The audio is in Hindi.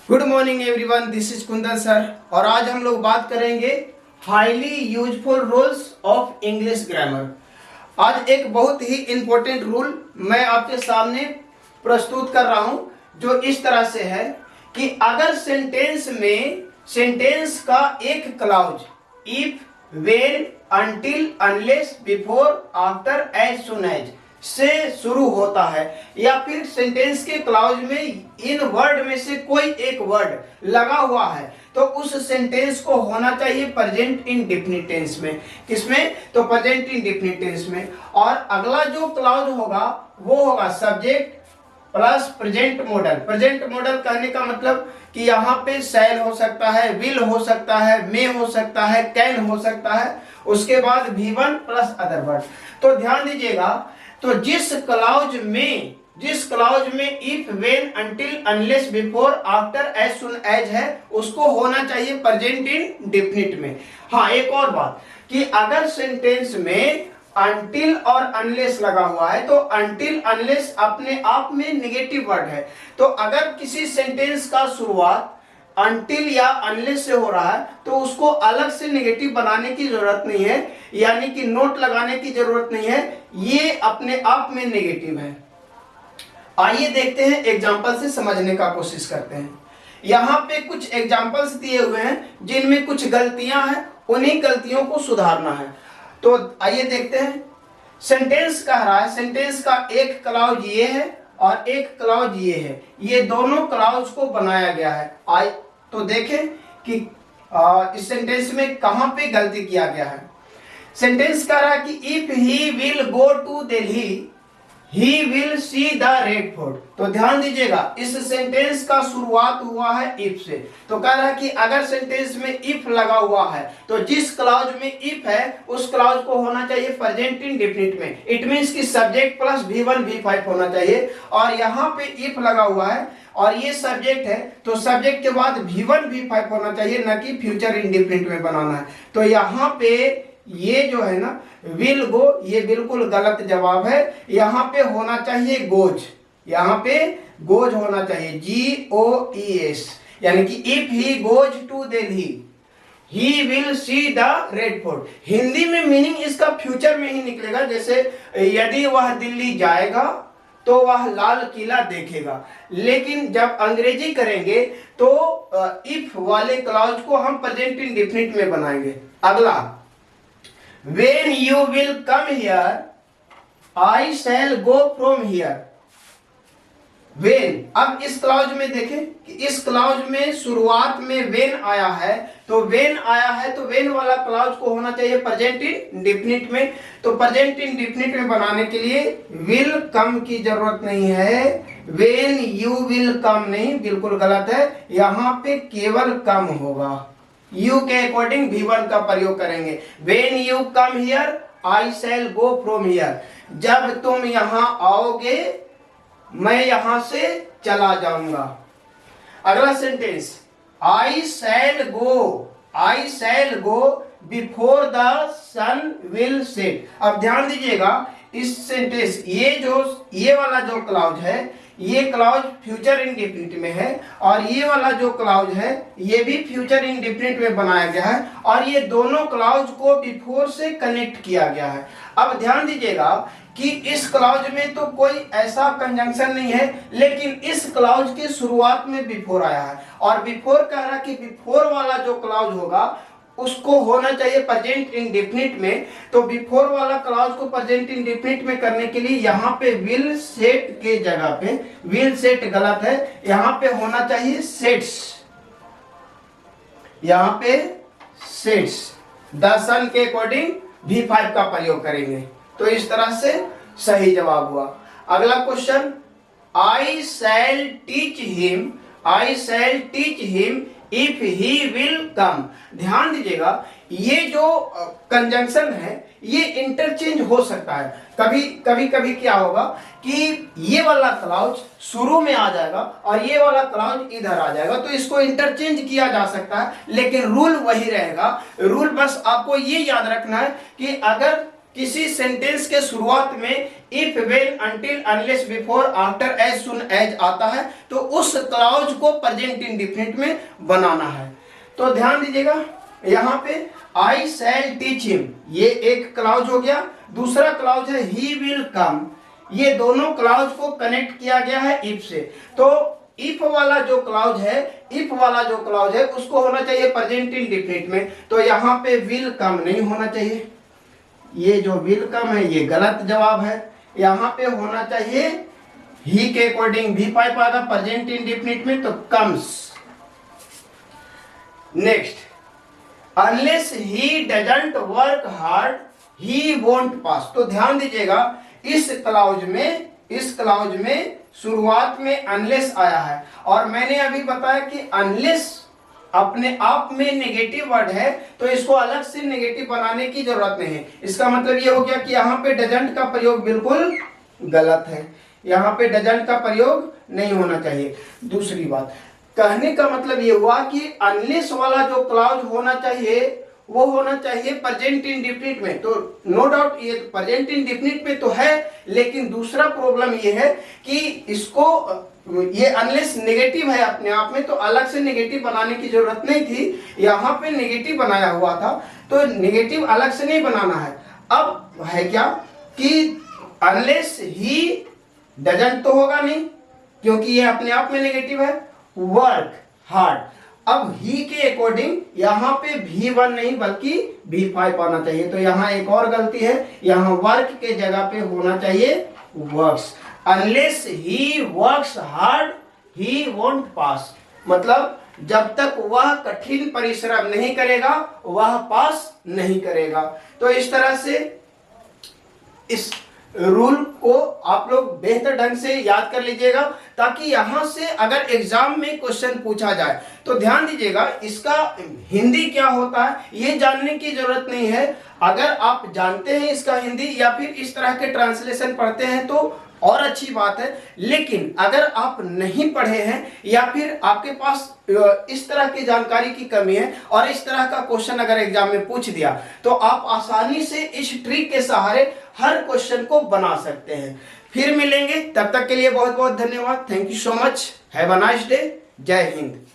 Good morning everyone, this is Kundan sir और आज हम लोग बात करेंगे highly useful rules of English grammar. आज एक बहुत ही इंपॉर्टेंट रूल मैं आपके सामने प्रस्तुत कर रहा हूं जो इस तरह से है कि अगर सेंटेंस में सेंटेंस का एक clause if, when, until, unless, before, after, as soon as से शुरू होता है या फिर सेंटेंस के क्लॉज में इन वर्ड में से कोई एक वर्ड लगा हुआ है तो उस सेंटेंस को होना चाहिए प्रेजेंट इंडेफिनिट टेंस में। किसमें? तो प्रेजेंट इंडेफिनिट टेंस में। और अगला जो क्लॉज होगा वो होगा subject plus present model. Present model कहने का मतलब कि यहाँ पे शैल हो सकता है, विल हो सकता है, मे हो सकता है, कैन हो सकता है, उसके बाद V1 प्लस अदर वर्ड। तो ध्यान दीजिएगा, तो जिस क्लॉज में if, when, until, unless, before, after, as soon as है उसको होना चाहिए प्रेजेंट इंडेफिनिट में। हाँ, एक और बात कि अगर सेंटेंस में अनटिल और अनलेस लगा हुआ है तो अनटिल अनलेस अपने आप में नेगेटिव वर्ड है। तो अगर किसी सेंटेंस का शुरुआत अनटिल या अनलेस से हो रहा है तो उसको अलग से नेगेटिव बनाने की जरूरत नहीं है, यानी कि नोट लगाने की जरूरत नहीं है, ये अपने आप में नेगेटिव है। आइए देखते हैं, एग्जांपल से समझने का कोशिश करते हैं। यहाँ पे कुछ एग्जांपल्स दिए हुए हैं जिनमें कुछ गलतियां हैं, उन्हीं गलतियों को सुधारना है। तो आइए देखते हैं। सेंटेंस कह रहा है सेंटेंस का एक क्लॉज ये है और एक क्लॉज ये है, ये दोनों क्लॉज को बनाया गया है। तो देखें कि इस सेंटेंस में कहां पे गलती किया गया है। सेंटेंस कह रहा है कि if he will go to Delhi he will see the Red Fort. तो ध्यान दीजिएगा, इस सेंटेंस का शुरुआत हुआ है इफ से। तो कह रहा है कि अगर सेंटेंस में इफ लगा हुआ है तो जिस क्लॉज में इफ है उस क्लॉज को होना चाहिए प्रेजेंट इंडेफिनिट में। इट मींस कि सब्जेक्ट प्लस V1 V5 होना चाहिए। और यहाँ पे इफ लगा हुआ है और ये सब्जेक्ट है तो सब्जेक्ट के बाद V1 V5 होना चाहिए, न कि फ्यूचर इंडेफिनिट में बनाना है। तो यहाँ पे ये जो है ना विल गो, ये बिल्कुल गलत जवाब है। यहाँ पे होना चाहिए गोज, यहाँ पे गोज होना चाहिए, GOES, यानी कि if he goes to Delhi he will see the Red Fort. Hindi में मीनिंग इसका फ्यूचर में ही निकलेगा, जैसे यदि वह दिल्ली जाएगा तो वह लाल किला देखेगा। लेकिन जब अंग्रेजी करेंगे तो इफ वाले क्लॉज को हम प्रेजेंट इंडेफिनिट में बनाएंगे। अगला, when you will come here I shall go from here। when, अब इस क्लॉज में देखें कि इस क्लॉज में शुरुआत में when आया है तो when आया है तो when वाला क्लॉज को होना चाहिए प्रेजेंट इंडेफिनिट में। तो प्रेजेंट इंडेफिनिट में बनाने के लिए will come की जरूरत नहीं है, when you will come नहीं, बिल्कुल गलत है। यहाँ पे केवल come होगा, यू के अकॉर्डिंग V1 का प्रयोग करेंगे। When you come here, I shall go from here। जब तुम यहाँ आओगे मैं यहाँ से चला जाऊंगा। अगला sentence, I shall go before the sun will set। अब ध्यान दीजिएगा, इस सेंटेंस ये वाला जो क्लॉज है ये क्लॉज फ्यूचर इंडेफिनिट में है और ये वाला जो क्लॉज है ये भी फ्यूचर इंडेफिनिट में बनाया गया है और ये दोनों क्लॉज को बिफोर से कनेक्ट किया गया है। अब ध्यान दीजिएगा कि इस क्लॉज में तो कोई ऐसा कंजंक्शन नहीं है, लेकिन इस क्लॉज के शुरुआत में बिफोर आया है और बिफोर कह रहा कि बिफोर वाला जो क्लॉज होगा उसको होना चाहिए प्रेजेंट इंडेफिनिट में। तो बिफोर वाला क्लॉज को प्रेजेंट इंडेफिनिट में करने के लिए यहाँ पे विल सेट के जगह पे विल सेट गलत है, यहाँ पे होना चाहिए सेट्स, यहाँ पे सेट्स। द सन के अकॉर्डिंग V5 का प्रयोग करेंगे। तो इस तरह से सही जवाब हुआ। अगला question, I shall teach him if he will come। ध्यान दीजिएगा, ये जो कंजंक्शन है ये इंटरचेंज हो सकता है। कभी क्या होगा कि ये वाला क्लॉज शुरू में आ जाएगा और ये वाला क्लॉज इधर आ जाएगा, तो इसको इंटरचेंज किया जा सकता है, लेकिन रूल वही रहेगा। रूल बस आपको ये याद रखना है कि अगर किसी सेंटेंस के शुरुआत में if, when, until, unless, before, after, as soon as आता है तो उस क्लॉज को प्रेजेंट इंडेफिनिट में बनाना है। तो ध्यान दीजिएगा, यहाँ पे आई शैल टीच हिम, ये एक क्लॉज हो गया। दूसरा क्लॉज है ही विल कम, ये दोनों क्लॉज को कनेक्ट किया गया है इफ से। तो इफ वाला जो क्लॉज है उसको होना चाहिए प्रेजेंट इंडेफिनिट में, तो यहाँ पे विल कम नहीं होना चाहिए। ये जो विल कम है ये गलत जवाब है। यहाँ पे होना चाहिए ही के अकॉर्डिंग भी पाइप आएगा प्रेजेंट इंडेफिनिट में, तो comes. Next, unless he doesn't work hard he won't pass. तो ध्यान दीजिएगा, इस क्लाउज में शुरुआत में अनलेस आया है, और मैंने अभी बताया कि अनलेस अपने आप में नेगेटिव वर्ड है, तो इसको अलग से नेगेटिव बनाने की जरूरत नहीं है। इसका मतलब ये हो गया कि यहाँ पे डजंट का प्रयोग बिल्कुल गलत है, यहाँ पे डजंट का प्रयोग नहीं होना चाहिए। दूसरी बात, कहने का मतलब ये हुआ कि अनलेस वाला जो क्लॉज होना चाहिए वो होना चाहिए प्रेजेंट इंडेफिनिट में। तो नो डाउट ये प्रेजेंट इंडेफिनिट में तो है, लेकिन दूसरा प्रॉब्लम ये है कि इसको ये अनलेस नेगेटिव है अपने आप में, तो अलग से नेगेटिव बनाने की जरूरत नहीं थी, यहाँ पे नेगेटिव बनाया हुआ था, तो नेगेटिव अलग से नहीं बनाना है। अब है क्या कि अनलेस ही डजंट तो होगा नहीं, क्योंकि ये अपने आप में नेगेटिव है। वर्क हार्ड, अब ही के अकॉर्डिंग यहाँ पे V1 नहीं बल्कि V5 आना चाहिए, तो यहाँ एक और गलती है, यहाँ वर्क के जगह पे होना चाहिए works. Unless he works hard he won't pass, मतलब जब तक वह कठिन परिश्रम नहीं करेगा वह पास नहीं करेगा। तो इस तरह से इस रूल को आप लोग बेहतर ढंग से याद कर लीजिएगा, ताकि यहां से अगर एग्जाम में क्वेश्चन पूछा जाए तो ध्यान दीजिएगा, इसका हिंदी क्या होता है ये जानने की जरूरत नहीं है। अगर आप जानते हैं इसका हिंदी या फिर इस तरह के ट्रांसलेशन पढ़ते हैं तो और अच्छी बात है, लेकिन अगर आप नहीं पढ़े हैं या फिर आपके पास इस तरह की जानकारी की कमी है और इस तरह का क्वेश्चन अगर एग्जाम में पूछ दिया तो आप आसानी से इस ट्रिक के सहारे हर क्वेश्चन को बना सकते हैं। फिर मिलेंगे, तब तक के लिए बहुत बहुत धन्यवाद। Thank you so much, have a nice day. जय हिंद।